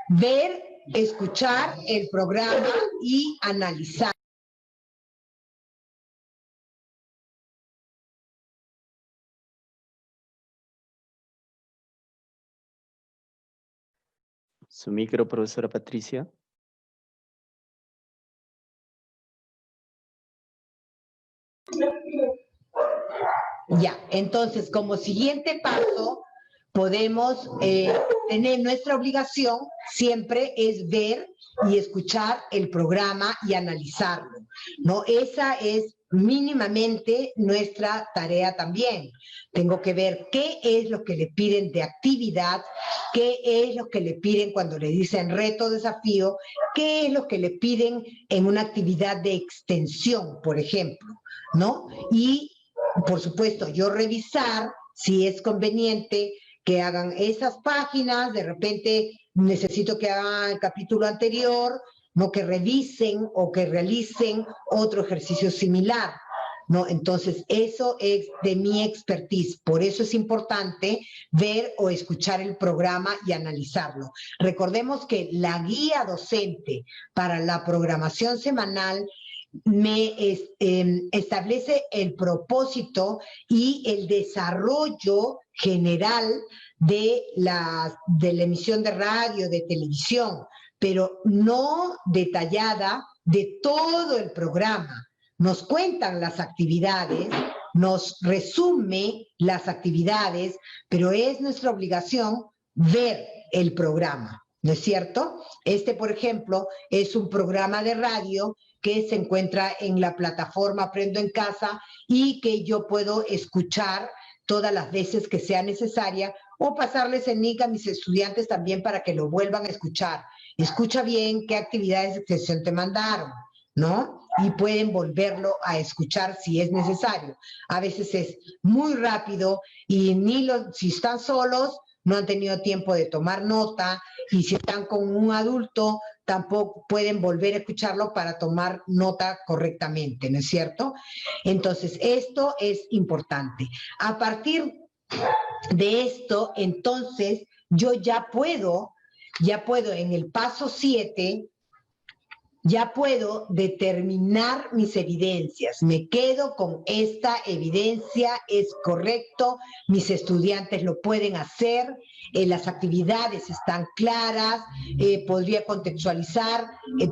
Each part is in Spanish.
ver, escuchar el programa y analizar. Su micro, profesora Patricia. Ya, entonces, como siguiente paso, podemos tener nuestra obligación siempre es ver y escuchar el programa y analizarlo, ¿no? Esa es mínimamente nuestra tarea también. Tengo que ver qué es lo que le piden de actividad, qué es lo que le piden cuando le dicen reto, desafío, qué es lo que le piden en una actividad de extensión, por ejemplo, ¿no? Y por supuesto, yo revisar si es conveniente que hagan esas páginas, de repente necesito que hagan el capítulo anterior, no que revisen o que realicen otro ejercicio similar, ¿no? Entonces, eso es de mi expertise, por eso es importante ver o escuchar el programa y analizarlo. Recordemos que la guía docente para la programación semanal establece el propósito y el desarrollo general de la emisión de radio, de televisión, pero no detallada de todo el programa. Nos cuentan las actividades, nos resume las actividades, pero es nuestra obligación ver el programa, ¿no es cierto? Por ejemplo, es un programa de radio que se encuentra en la plataforma Aprendo en Casa y que yo puedo escuchar todas las veces que sea necesaria o pasarles el link a mis estudiantes también para que lo vuelvan a escuchar. Escucha bien qué actividades de extensión te mandaron, ¿no? Y pueden volverlo a escuchar si es necesario. A veces es muy rápido y si están solos, no han tenido tiempo de tomar nota, y si están con un adulto, tampoco pueden volver a escucharlo para tomar nota correctamente, ¿no es cierto? Entonces, esto es importante. A partir de esto, entonces, yo ya puedo en el paso 7, ya puedo determinar mis evidencias. Me quedo con esta evidencia, es correcto, mis estudiantes lo pueden hacer, las actividades están claras, podría contextualizar.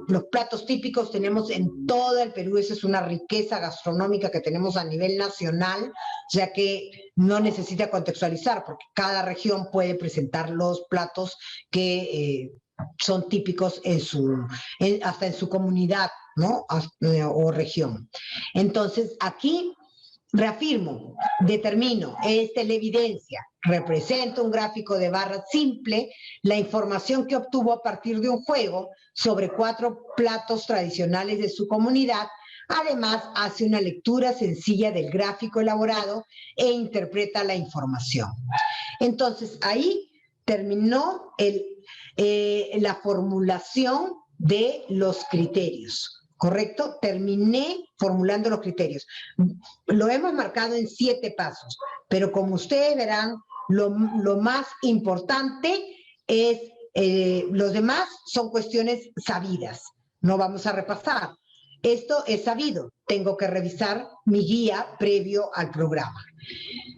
Los platos típicos tenemos en todo el Perú, esa es una riqueza gastronómica que tenemos a nivel nacional, o sea que no necesita contextualizar, porque cada región puede presentar los platos que son típicos hasta en su comunidad, ¿no? O región. Entonces, aquí reafirmo, determino, esta es la evidencia, represento un gráfico de barras simple, la información que obtuvo a partir de un juego sobre 4 platos tradicionales de su comunidad. Además, hace una lectura sencilla del gráfico elaborado e interpreta la información. Entonces, ahí terminó la formulación de los criterios, ¿correcto? Terminé formulando los criterios. Lo hemos marcado en 7 pasos, pero como ustedes verán, lo más importante es, los demás son cuestiones sabidas, no vamos a repasar. Esto es sabido, tengo que revisar mi guía previo al programa.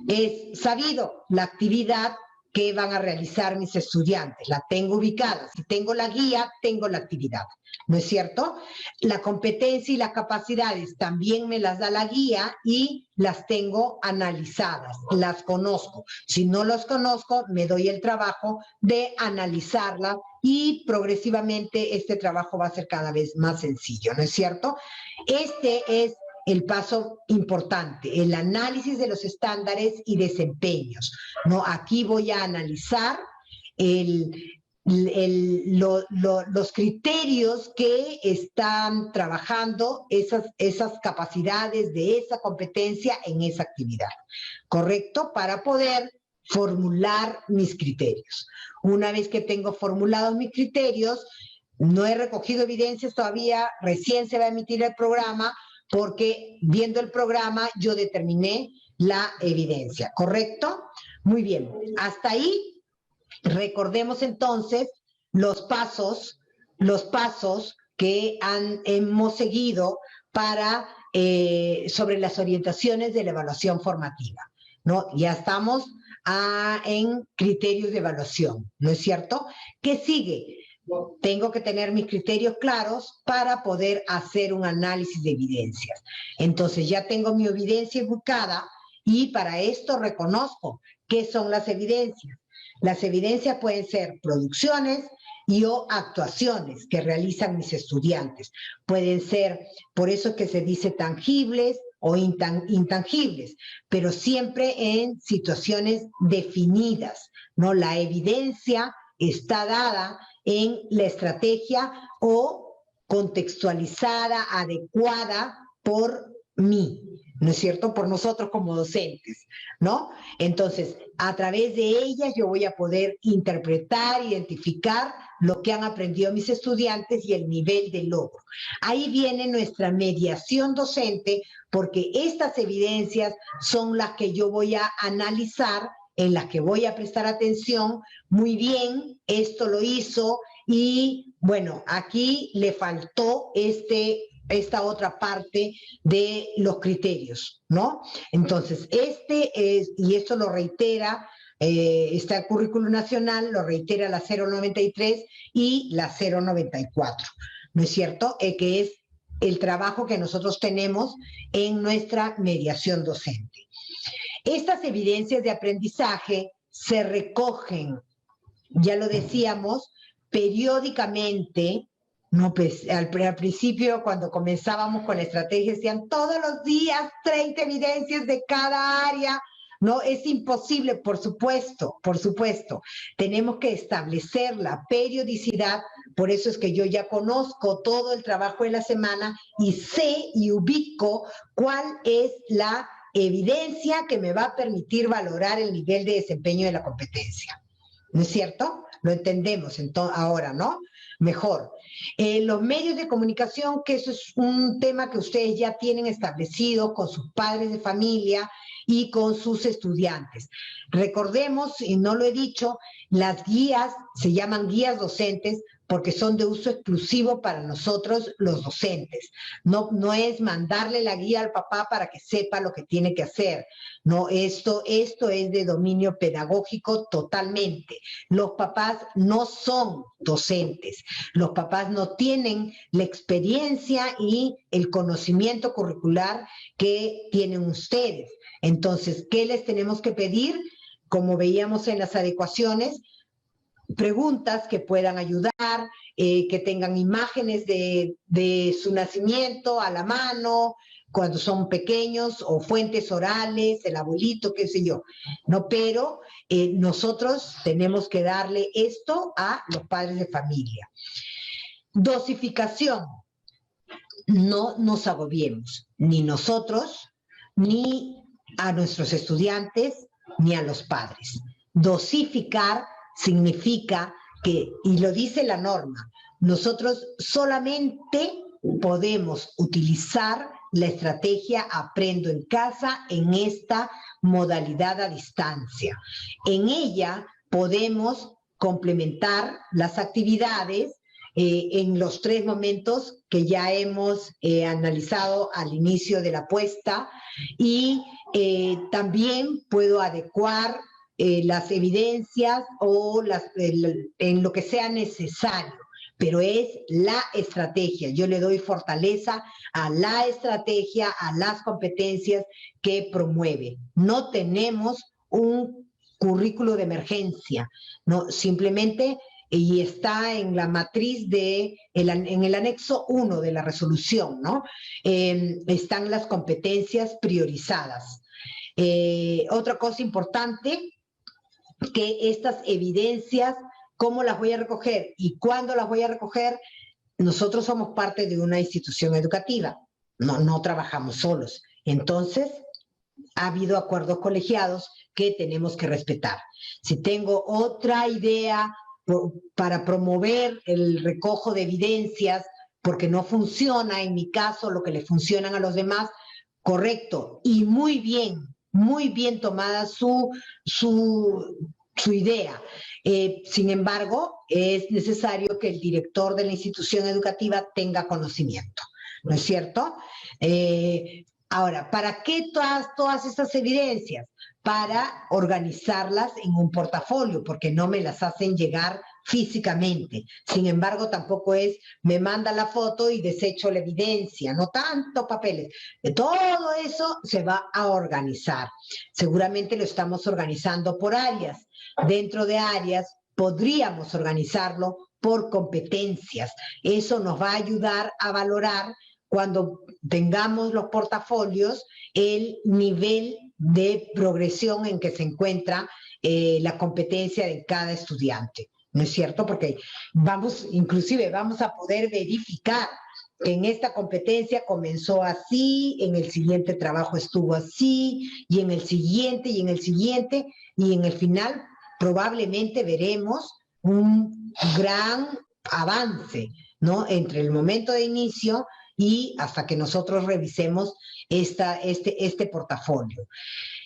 Es sabido la actividad que van a realizar mis estudiantes, la tengo ubicada. Si tengo la guía, tengo la actividad, ¿no es cierto? La competencia y las capacidades también me las da la guía y las tengo analizadas, las conozco. Si no las conozco, me doy el trabajo de analizarlas y progresivamente este trabajo va a ser cada vez más sencillo, ¿no es cierto? Este es el paso importante, el análisis de los estándares y desempeños, ¿no? Aquí voy a analizar los criterios que están trabajando esas capacidades de esa competencia en esa actividad, ¿correcto? Para poder formular mis criterios. Una vez que tengo formulados mis criterios, no he recogido evidencias todavía, recién se va a emitir el programa, porque viendo el programa yo determiné la evidencia, ¿correcto? Muy bien, hasta ahí recordemos entonces los pasos que hemos seguido para, sobre las orientaciones de la evaluación formativa, ¿no? Ya estamos en criterios de evaluación, ¿no es cierto? ¿Qué sigue? Tengo que tener mis criterios claros para poder hacer un análisis de evidencias. Entonces ya tengo mi evidencia buscada y para esto reconozco qué son las evidencias. Las evidencias pueden ser producciones y o actuaciones que realizan mis estudiantes. Pueden ser, por eso es que se dice tangibles o intangibles, pero siempre en situaciones definidas, ¿no? La evidencia está dada en la estrategia o contextualizada, adecuada por mí, ¿no es cierto? Por nosotros como docentes, ¿no? Entonces, a través de ellas yo voy a poder interpretar, identificar lo que han aprendido mis estudiantes y el nivel de logro. Ahí viene nuestra mediación docente, porque estas evidencias son las que yo voy a analizar, en las que voy a prestar atención. Muy bien, esto lo hizo y bueno, aquí le faltó esta otra parte de los criterios, ¿no? Entonces, y esto lo reitera, está el currículo nacional, lo reitera la 093 y la 094, ¿no es cierto? Que es el trabajo que nosotros tenemos en nuestra mediación docente. Estas evidencias de aprendizaje se recogen, ya lo decíamos, periódicamente, no, pues, al principio, cuando comenzábamos con la estrategia, decían todos los días 30 evidencias de cada área. No, es imposible, por supuesto, por supuesto. Tenemos que establecer la periodicidad, por eso es que yo ya conozco todo el trabajo de la semana y sé y ubico cuál es la evidencia que me va a permitir valorar el nivel de desempeño de la competencia. ¿No es cierto? Lo entendemos ahora, ¿no? Mejor. Los medios de comunicación, que eso es un tema que ustedes ya tienen establecido con sus padres de familia y con sus estudiantes. Recordemos, y no lo he dicho, las guías se llaman guías docentes porque son de uso exclusivo para nosotros los docentes. No es mandarle la guía al papá para que sepa lo que tiene que hacer. No, esto es de dominio pedagógico totalmente. Los papás no son docentes, los papás no tienen la experiencia y el conocimiento curricular que tienen ustedes. Entonces, ¿qué les tenemos que pedir? Como veíamos en las adecuaciones, preguntas que puedan ayudar, que tengan imágenes de su nacimiento a la mano, cuando son pequeños, o fuentes orales, el abuelito, qué sé yo, ¿no? Pero nosotros tenemos que darle esto a los padres de familia. Dosificación. No nos agobiemos, ni nosotros, ni a nuestros estudiantes, ni a los padres. Dosificar significa que, y lo dice la norma, nosotros solamente podemos utilizar la estrategia Aprendo en Casa en esta modalidad a distancia. En ella podemos complementar las actividades en los 3 momentos que ya hemos analizado al inicio de la puesta, y también puedo adecuar las evidencias o en lo que sea necesario, pero es la estrategia. Yo le doy fortaleza a la estrategia, a las competencias que promueve. No tenemos un currículo de emergencia, no, simplemente, y está en la matriz en el anexo 1 de la resolución, ¿no? Están las competencias priorizadas. Otra cosa importante, que estas evidencias, ¿cómo las voy a recoger y cuándo las voy a recoger? Nosotros somos parte de una institución educativa, no trabajamos solos. Entonces, ha habido acuerdos colegiados que tenemos que respetar. Si tengo otra idea para promover el recojo de evidencias, porque no funciona en mi caso lo que le funcionan a los demás, correcto, y muy bien tomada su su idea. Sin embargo, es necesario que el director de la institución educativa tenga conocimiento, ¿no es cierto? Ahora, ¿para qué todas estas evidencias? Para organizarlas en un portafolio, porque no me las hacen llegar físicamente. Sin embargo, tampoco es, me manda la foto y desecho la evidencia, no tanto papeles. De todo eso se va a organizar. Seguramente lo estamos organizando por áreas. Dentro de áreas podríamos organizarlo por competencias. Eso nos va a ayudar a valorar cuando tengamos los portafolios el nivel de progresión en que se encuentra la competencia de cada estudiante, ¿no es cierto? Porque inclusive vamos a poder verificar que en esta competencia comenzó así, en el siguiente trabajo estuvo así, y en el siguiente, y en el siguiente, y en el final probablemente veremos un gran avance, ¿no? Entre el momento de inicio y hasta que nosotros revisemos este portafolio.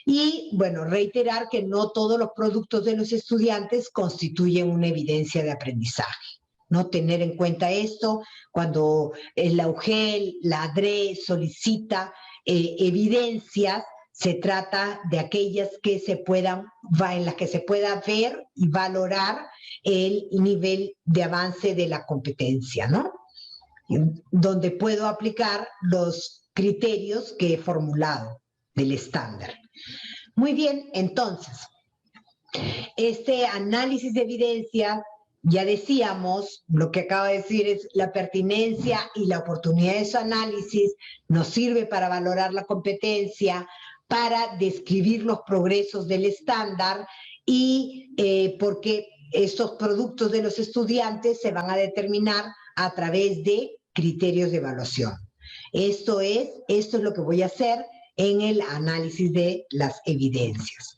Y, bueno, reiterar que no todos los productos de los estudiantes constituyen una evidencia de aprendizaje, ¿no? Tener en cuenta esto cuando la UGEL, la ADRE solicita evidencias, se trata de aquellas que en las que se pueda ver y valorar el nivel de avance de la competencia, ¿no? Donde puedo aplicar los criterios que he formulado del estándar. Muy bien, entonces, este análisis de evidencia, ya decíamos, lo que acabo de decir es la pertinencia y la oportunidad de su análisis nos sirve para valorar la competencia, para describir los progresos del estándar y porque estos productos de los estudiantes se van a determinar a través de criterios de evaluación. Esto es lo que voy a hacer en el análisis de las evidencias.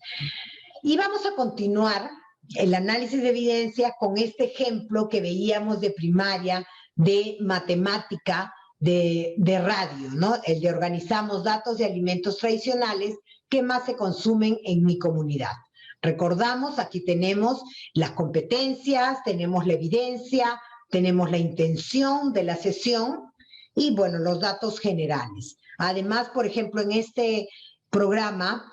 Y vamos a continuar el análisis de evidencia con este ejemplo que veíamos de primaria, de matemática, de radio, ¿no? El de organizamos datos de alimentos tradicionales que más se consumen en mi comunidad. Recordamos, aquí tenemos las competencias, tenemos la evidencia, tenemos la intención de la sesión y, bueno, los datos generales. Además, por ejemplo, en este programa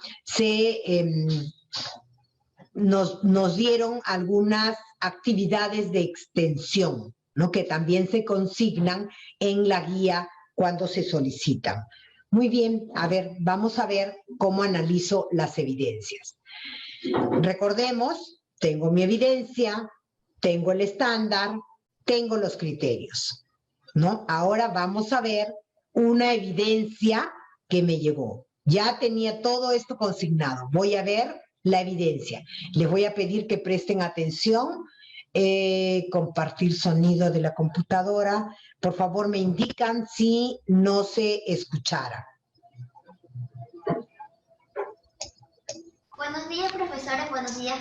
nos dieron algunas actividades de extensión, ¿no? Que también se consignan en la guía cuando se solicitan. Muy bien, a ver, vamos a ver cómo analizo las evidencias. Recordemos, tengo mi evidencia, tengo el estándar, tengo los criterios, ¿no? Ahora vamos a ver una evidencia que me llegó. Ya tenía todo esto consignado. Voy a ver la evidencia. Les voy a pedir que presten atención. Compartir sonido de la computadora. Por favor, me indican si no se escuchara. Buenos días, profesora. Buenos días.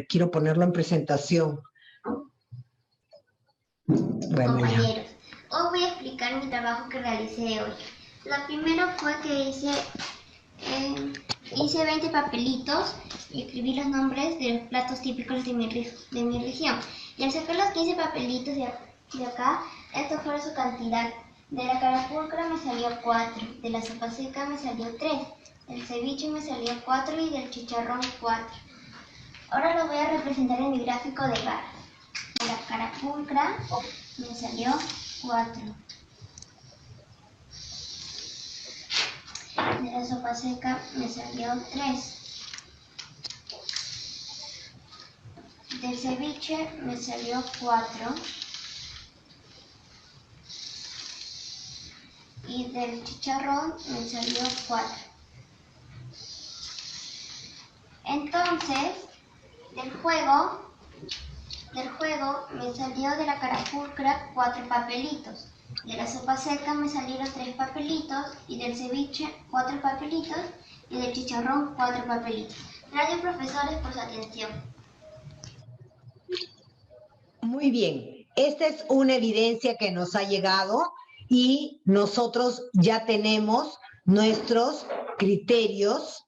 Quiero ponerlo en presentación. Bueno, compañeros, hoy voy a explicar mi trabajo que realicé hoy. Lo primero fue que hice 20 papelitos y escribí los nombres de los platos típicos de mi región. Y al sacar los 15 papelitos de acá, esto fue su cantidad. De la carapulcra me salió 4, de la sopa seca me salió 3, del ceviche me salió 4 y del chicharrón 4. Ahora lo voy a representar en mi gráfico de barras. De la carapulcra me salió 4. De la sopa seca me salió 3. Del ceviche me salió 4. Y del chicharrón me salió 4. Entonces, del juego me salió de la carapulcra 4 papelitos. De la sopa seca me salieron 3 papelitos y del ceviche 4 papelitos y del chicharrón 4 papelitos. Gracias, profesores, por su atención. Muy bien, esta es una evidencia que nos ha llegado y nosotros ya tenemos nuestros criterios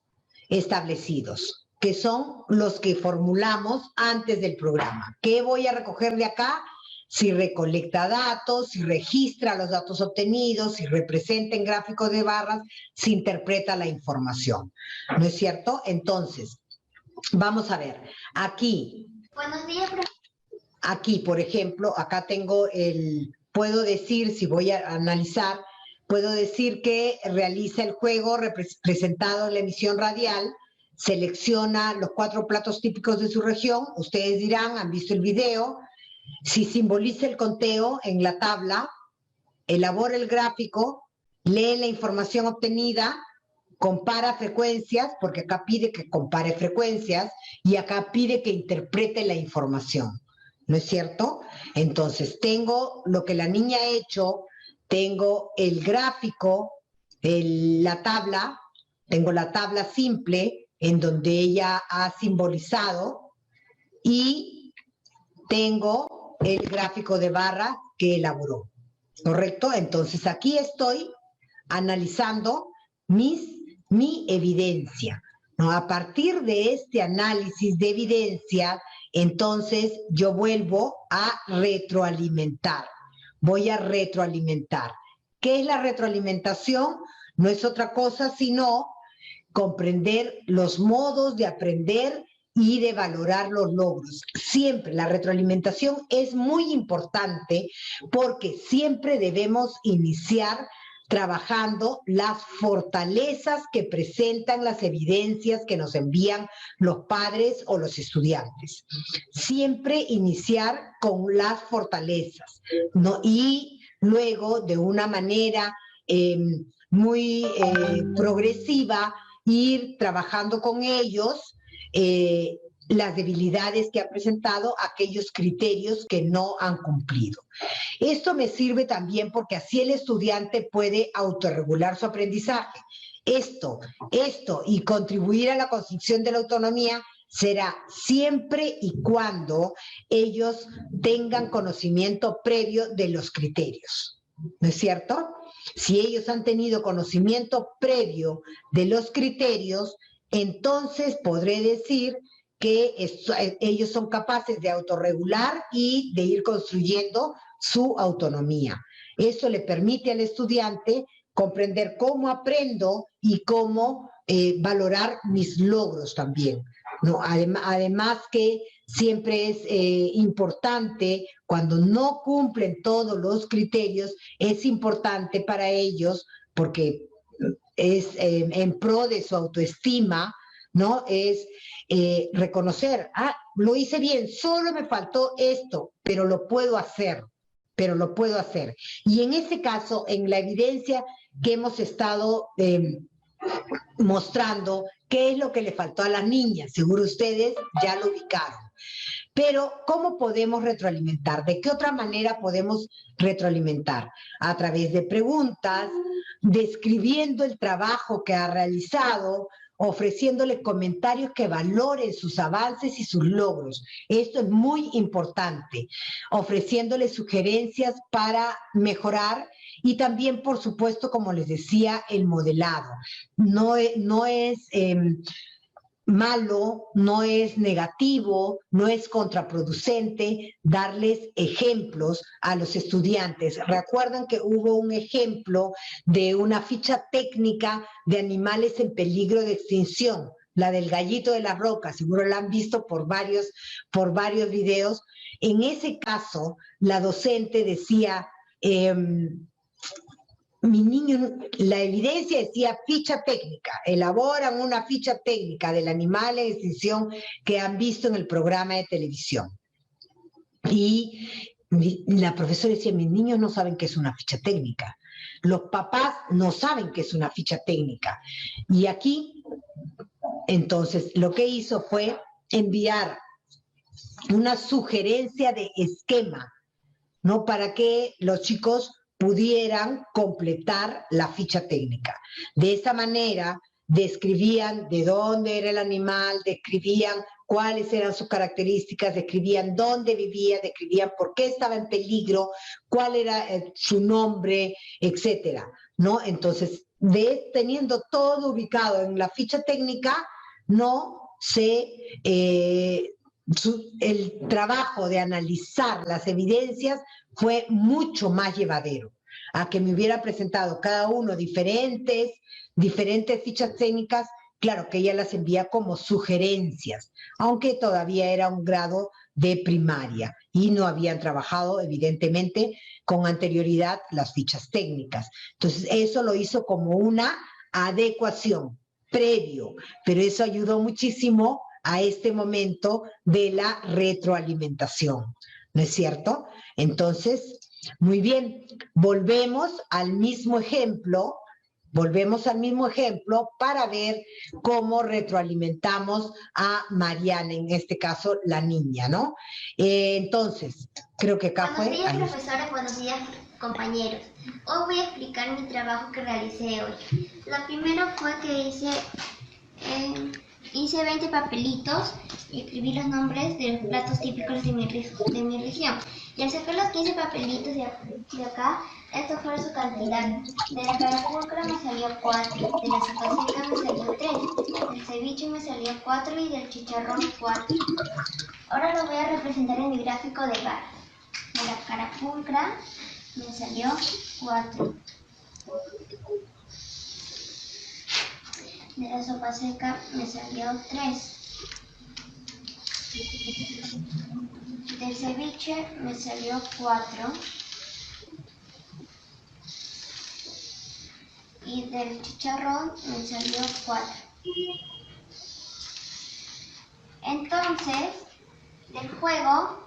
establecidos, que son los que formulamos antes del programa. ¿Qué voy a recoger de acá? Si recolecta datos, si registra los datos obtenidos, si representa en gráficos de barras, si interpreta la información. ¿No es cierto? Entonces, vamos a ver. Aquí. Buenos días, profesor. Aquí, por ejemplo, acá tengo puedo decir, si voy a analizar, puedo decir que realiza el juego representado en la emisión radial, selecciona los 4 platos típicos de su región, ustedes dirán, han visto el video, si simboliza el conteo en la tabla, elabora el gráfico, lee la información obtenida, compara frecuencias, porque acá pide que compare frecuencias, y acá pide que interprete la información. ¿No es cierto? Entonces, tengo lo que la niña ha hecho, tengo el gráfico, la tabla, tengo la tabla simple en donde ella ha simbolizado y tengo el gráfico de barra que elaboró. ¿Correcto? Entonces, aquí estoy analizando mi evidencia, ¿no? A partir de este análisis de evidencia, entonces yo vuelvo a retroalimentar. Voy a retroalimentar. ¿Qué es la retroalimentación? No es otra cosa sino comprender los modos de aprender y de valorar los logros. Siempre la retroalimentación es muy importante porque siempre debemos iniciar trabajando las fortalezas que presentan las evidencias que nos envían los padres o los estudiantes. Siempre iniciar con las fortalezas, ¿no? Y luego, de una manera muy progresiva, ir trabajando con ellos las debilidades que ha presentado, aquellos criterios que no han cumplido. Esto me sirve también porque así el estudiante puede autorregular su aprendizaje. Esto y contribuir a la construcción de la autonomía será siempre y cuando ellos tengan conocimiento previo de los criterios. ¿No es cierto? Si ellos han tenido conocimiento previo de los criterios, entonces podré decir que ellos son capaces de autorregular y de ir construyendo su autonomía. Eso le permite al estudiante comprender cómo aprendo y cómo valorar mis logros también, ¿no? Además que siempre es importante, cuando no cumplen todos los criterios, es importante para ellos, porque es en pro de su autoestima, ¿no? Es reconocer, lo hice bien, solo me faltó esto, pero lo puedo hacer. Y en ese caso, en la evidencia que hemos estado mostrando, qué es lo que le faltó a las niñas, seguro ustedes ya lo ubicaron. Pero, ¿cómo podemos retroalimentar? ¿De qué otra manera podemos retroalimentar? A través de preguntas, describiendo el trabajo que ha realizado, ofreciéndole comentarios que valoren sus avances y sus logros. Esto es muy importante. Ofreciéndole sugerencias para mejorar y también, por supuesto, como les decía, el modelado. No es malo, no es negativo, no es contraproducente darles ejemplos a los estudiantes. Recuerdan que hubo un ejemplo de una ficha técnica de animales en peligro de extinción, la del gallito de la roca, seguro la han visto por varios videos. En ese caso, la docente decía, mi niño, la evidencia decía ficha técnica, elaboran una ficha técnica del animal en extinción que han visto en el programa de televisión. Y la profesora decía, mis niños no saben qué es una ficha técnica, los papás no saben qué es una ficha técnica. Y aquí, entonces, lo que hizo fue enviar una sugerencia de esquema, ¿no? Para que los chicos pudieran completar la ficha técnica. De esa manera, describían de dónde era el animal, describían cuáles eran sus características, describían dónde vivía, describían por qué estaba en peligro, cuál era su nombre, etcétera, ¿no? Entonces, teniendo todo ubicado en la ficha técnica, no el trabajo de analizar las evidencias fue mucho más llevadero a que me hubiera presentado cada uno diferentes fichas técnicas. Claro que ella las envía como sugerencias, aunque todavía era un grado de primaria y no habían trabajado, evidentemente, con anterioridad las fichas técnicas. Entonces, eso lo hizo como una adecuación previo, pero eso ayudó muchísimo a este momento de la retroalimentación, ¿no es cierto? Entonces, muy bien, volvemos al mismo ejemplo para ver cómo retroalimentamos a Mariana, en este caso la niña, ¿no? Entonces, creo que acá Buenos fue... días, profesora, buenos días, compañeros. Hoy voy a explicar mi trabajo que realicé hoy. Lo primero fue que hice 20 papelitos y escribí los nombres de los platos típicos de mi región. Y al sacar los 15 papelitos de acá, esto fue su cantidad. De la carapulcra me salió 4, de la sopa seca me salió 3, del ceviche me salió 4 y del chicharrón 4. Ahora lo voy a representar en mi gráfico de barras. De la carapulcra me salió 4. De la sopa seca me salió 3. Del ceviche me salió 4. Y del chicharrón me salió 4. Entonces, del juego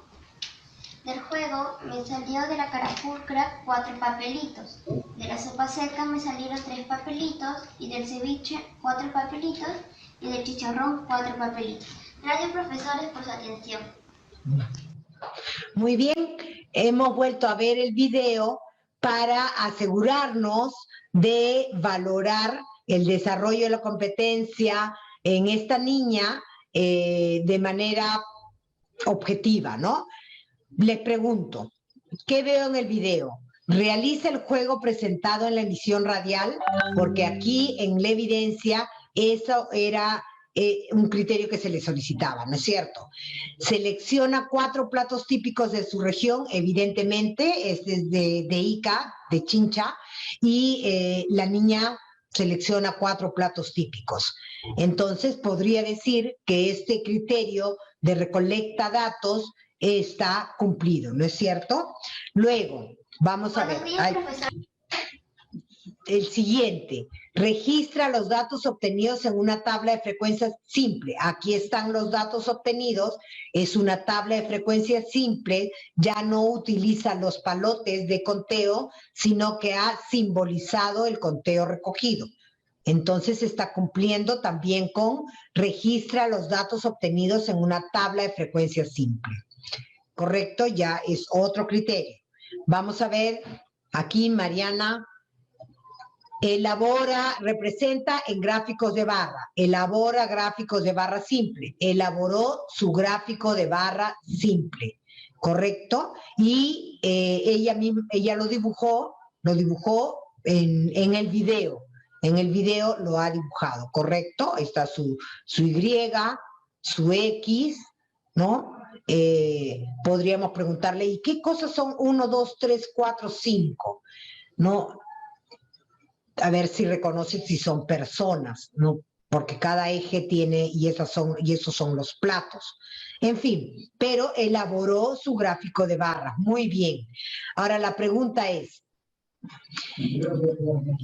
me salió de la carapulcra 4 papelitos. De la sopa seca me salieron 3 papelitos. Y del ceviche 4 papelitos. Y del chicharrón 4 papelitos. Gracias, profesores, por su atención. Muy bien, hemos vuelto a ver el video para asegurarnos de valorar el desarrollo de la competencia en esta niña de manera objetiva, ¿no? Les pregunto, ¿qué veo en el video? ¿Realiza el juego presentado en la emisión radial? Porque aquí en la evidencia eso era un criterio que se le solicitaba, ¿no es cierto? Selecciona 4 platos típicos de su región, evidentemente, este es de Ica, de Chincha, y la niña selecciona 4 platos típicos. Entonces, podría decir que este criterio de recolecta datos está cumplido, ¿no es cierto? Luego, vamos a ver. El siguiente, registra los datos obtenidos en una tabla de frecuencias simple. Aquí están los datos obtenidos, es una tabla de frecuencias simple, ya no utiliza los palotes de conteo, sino que ha simbolizado el conteo recogido. Entonces está cumpliendo también con registra los datos obtenidos en una tabla de frecuencias simple. ¿Correcto? Ya es otro criterio. Vamos a ver, aquí Mariana elabora, representa en gráficos de barra, elabora gráficos de barra simple, elaboró su gráfico de barra simple, ¿correcto? Y ella lo dibujó en el video lo ha dibujado, ¿correcto? Está su Y, su X, ¿no? Podríamos preguntarle, ¿y qué cosas son 1, 2, 3, 4, 5? ¿No? A ver si reconoce si son personas, ¿no? Porque cada eje tiene, y esos son los platos. En fin, pero elaboró su gráfico de barras. Muy bien. Ahora la pregunta es,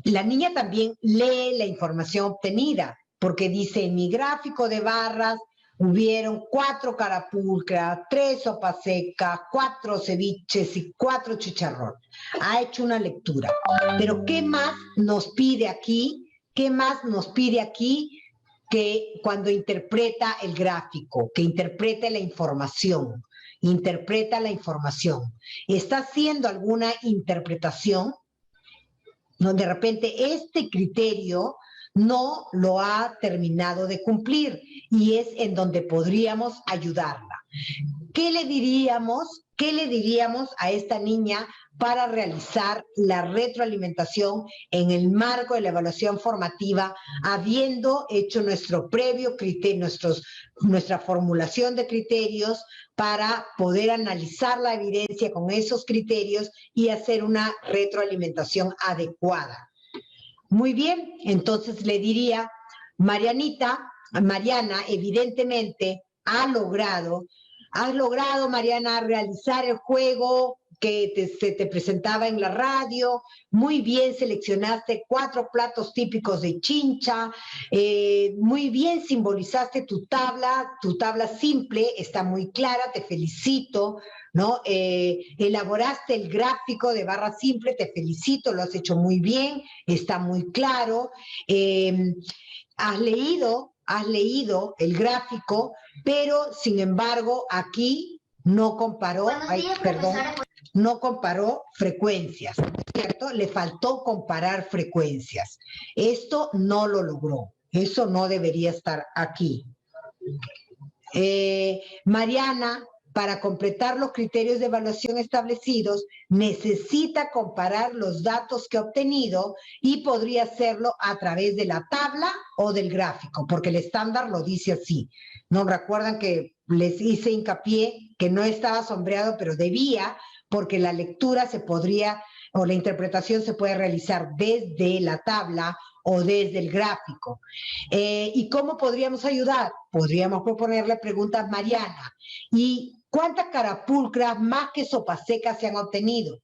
la niña también lee la información obtenida, porque dice, en mi gráfico de barras hubieron 4 carapulcras, 3 sopa seca, 4 ceviches y 4 chicharrón. Ha hecho una lectura. Pero ¿qué más nos pide aquí? ¿Qué más nos pide aquí que cuando interpreta el gráfico, que interprete la información? Interpreta la información. ¿Está haciendo alguna interpretación? No, de repente este criterio no lo ha terminado de cumplir y es en donde podríamos ayudarla. ¿Qué le diríamos ¿qué le diríamos a esta niña para realizar la retroalimentación en el marco de la evaluación formativa, habiendo hecho nuestro previo criterio, nuestra formulación de criterios para poder analizar la evidencia con esos criterios y hacer una retroalimentación adecuada? Muy bien, entonces le diría, Mariana, evidentemente has logrado, Mariana, realizar el juego que se te presentaba en la radio. Muy bien, seleccionaste 4 platos típicos de Chincha, muy bien simbolizaste tu tabla simple, está muy clara, te felicito, ¿no? Elaboraste el gráfico de barra simple, te felicito, lo has hecho muy bien, está muy claro. Has leído el gráfico, pero sin embargo aquí no comparó, no comparó frecuencias, ¿cierto? Le faltó comparar frecuencias. Esto no lo logró, eso no debería estar aquí. Mariana, para completar los criterios de evaluación establecidos, necesita comparar los datos que ha obtenido y podría hacerlo a través de la tabla o del gráfico, porque el estándar lo dice así. ¿No recuerdan que les hice hincapié que no estaba sombreado, pero debía, porque la lectura se podría, o la interpretación se puede realizar desde la tabla o desde el gráfico? ¿Y cómo podríamos ayudar? Podríamos proponerle preguntas, Mariana. ¿Y cuántas carapulcras más que sopas secas se han obtenido?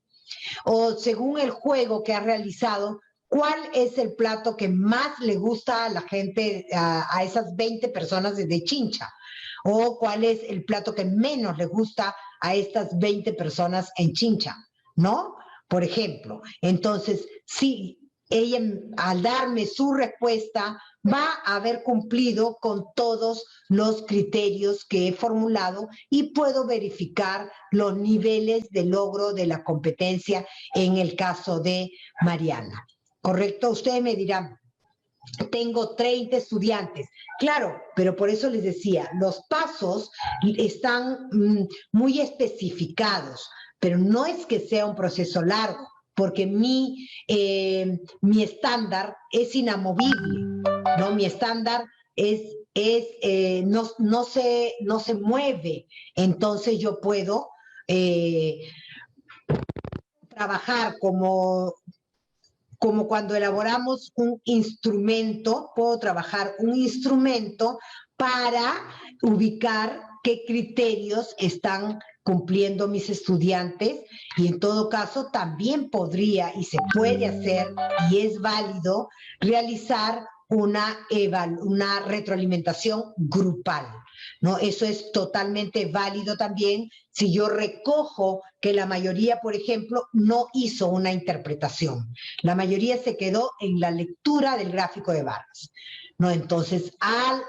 O según el juego que has realizado, ¿cuál es el plato que más le gusta a la gente, a esas 20 personas de Chincha? ¿O cuál es el plato que menos le gusta a estas 20 personas en Chincha? ¿No? Por ejemplo, entonces, sí, ella al darme su respuesta va a haber cumplido con todos los criterios que he formulado y puedo verificar los niveles de logro de la competencia en el caso de Mariana. ¿Correcto? Ustedes me dirán, tengo 30 estudiantes. Claro, pero por eso les decía, los pasos están muy especificados, pero no es que sea un proceso largo, porque mi estándar es inamovible, ¿no? Mi estándar no se mueve. Entonces yo puedo trabajar como cuando elaboramos un instrumento, puedo trabajar un instrumento para ubicar qué criterios están cumpliendo mis estudiantes, y en todo caso también podría y se puede hacer, y es válido, realizar una retroalimentación grupal, ¿no? Eso es totalmente válido también si yo recojo que la mayoría, por ejemplo, no hizo una interpretación. La mayoría se quedó en la lectura del gráfico de barras, ¿no? Entonces, a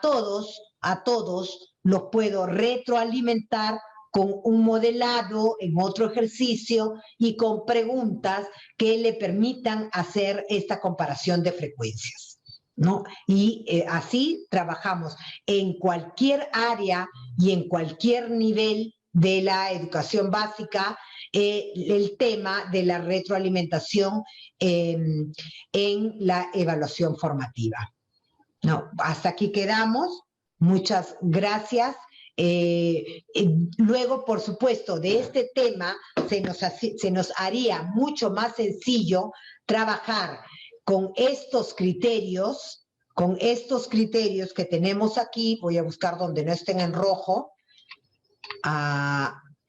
todos los puedo retroalimentar con un modelado en otro ejercicio y con preguntas que le permitan hacer esta comparación de frecuencias, ¿no? Y así trabajamos en cualquier área y en cualquier nivel de la educación básica, el tema de la retroalimentación en la evaluación formativa. No, hasta aquí quedamos. Muchas gracias. Luego, por supuesto, de este tema se nos haría mucho más sencillo trabajar con estos criterios que tenemos aquí. Voy a buscar donde no estén en rojo.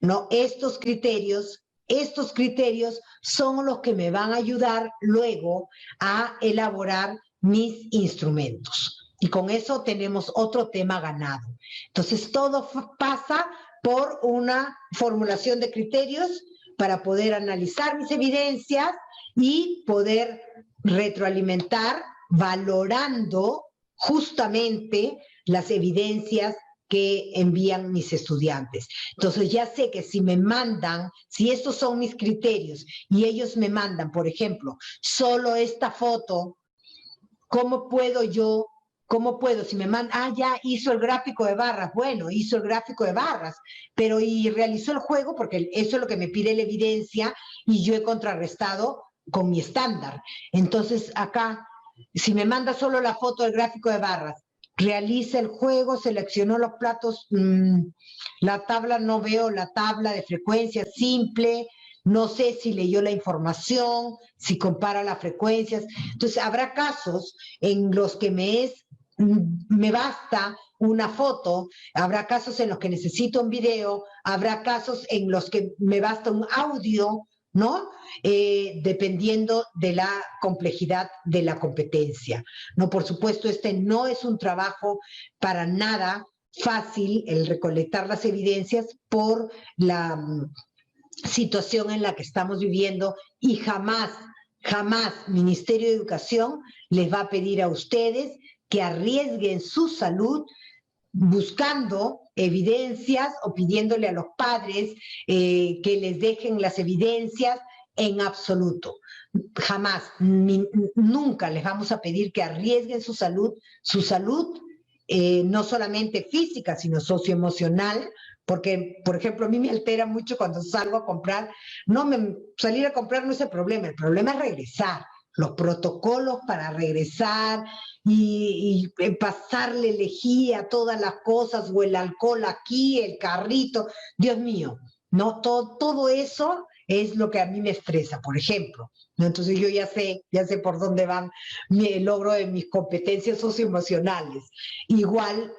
No, estos criterios son los que me van a ayudar luego a elaborar mis instrumentos. Y con eso tenemos otro tema ganado. Entonces, todo pasa por una formulación de criterios para poder analizar mis evidencias y poder retroalimentar valorando justamente las evidencias que envían mis estudiantes. Entonces ya sé que si me mandan, si estos son mis criterios y ellos me mandan, por ejemplo, solo esta foto, ¿cómo puedo yo ¿Cómo puedo? Si me mandan, ya hizo el gráfico de barras, bueno, hizo el gráfico de barras, pero y realizó el juego, porque eso es lo que me pide la evidencia y yo he contrarrestado con mi estándar. Entonces, acá, si me manda solo la foto del gráfico de barras, realiza el juego, seleccionó los platos, la tabla, no veo la tabla de frecuencia simple, no sé si leyó la información, si compara las frecuencias. Entonces, habrá casos en los que me basta una foto, habrá casos en los que necesito un video, habrá casos en los que me basta un audio, ¿no? Dependiendo de la complejidad de la competencia. No, por supuesto, este no es un trabajo para nada fácil, el recolectar las evidencias por la situación en la que estamos viviendo, y jamás Ministerio de Educación les va a pedir a ustedes que arriesguen su salud buscando evidencias o pidiéndole a los padres que les dejen las evidencias, en absoluto. Jamás, nunca les vamos a pedir que arriesguen su salud, no solamente física, sino socioemocional, porque, por ejemplo, a mí me altera mucho cuando salgo a comprar. Salir a comprar no es el problema es regresar, los protocolos para regresar y pasarle lejía, todas las cosas, o el alcohol aquí, el carrito, Dios mío, ¿no? Todo eso es lo que a mí me estresa, por ejemplo, ¿no? Entonces yo ya sé por dónde van el logro de mis competencias socioemocionales. Igual,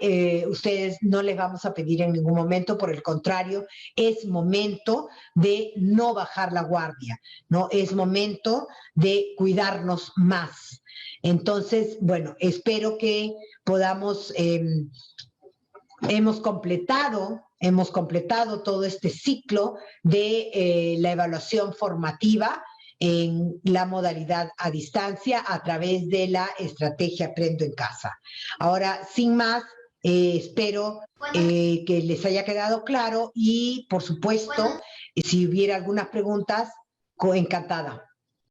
ustedes no les vamos a pedir en ningún momento, por el contrario, es momento de no bajar la guardia, ¿no? Es momento de cuidarnos más. Entonces, bueno, espero que podamos, hemos completado todo este ciclo de la evaluación formativa en la modalidad a distancia a través de la estrategia Aprendo en Casa. Ahora, sin más, espero que les haya quedado claro y, por supuesto, si hubiera algunas preguntas, encantada.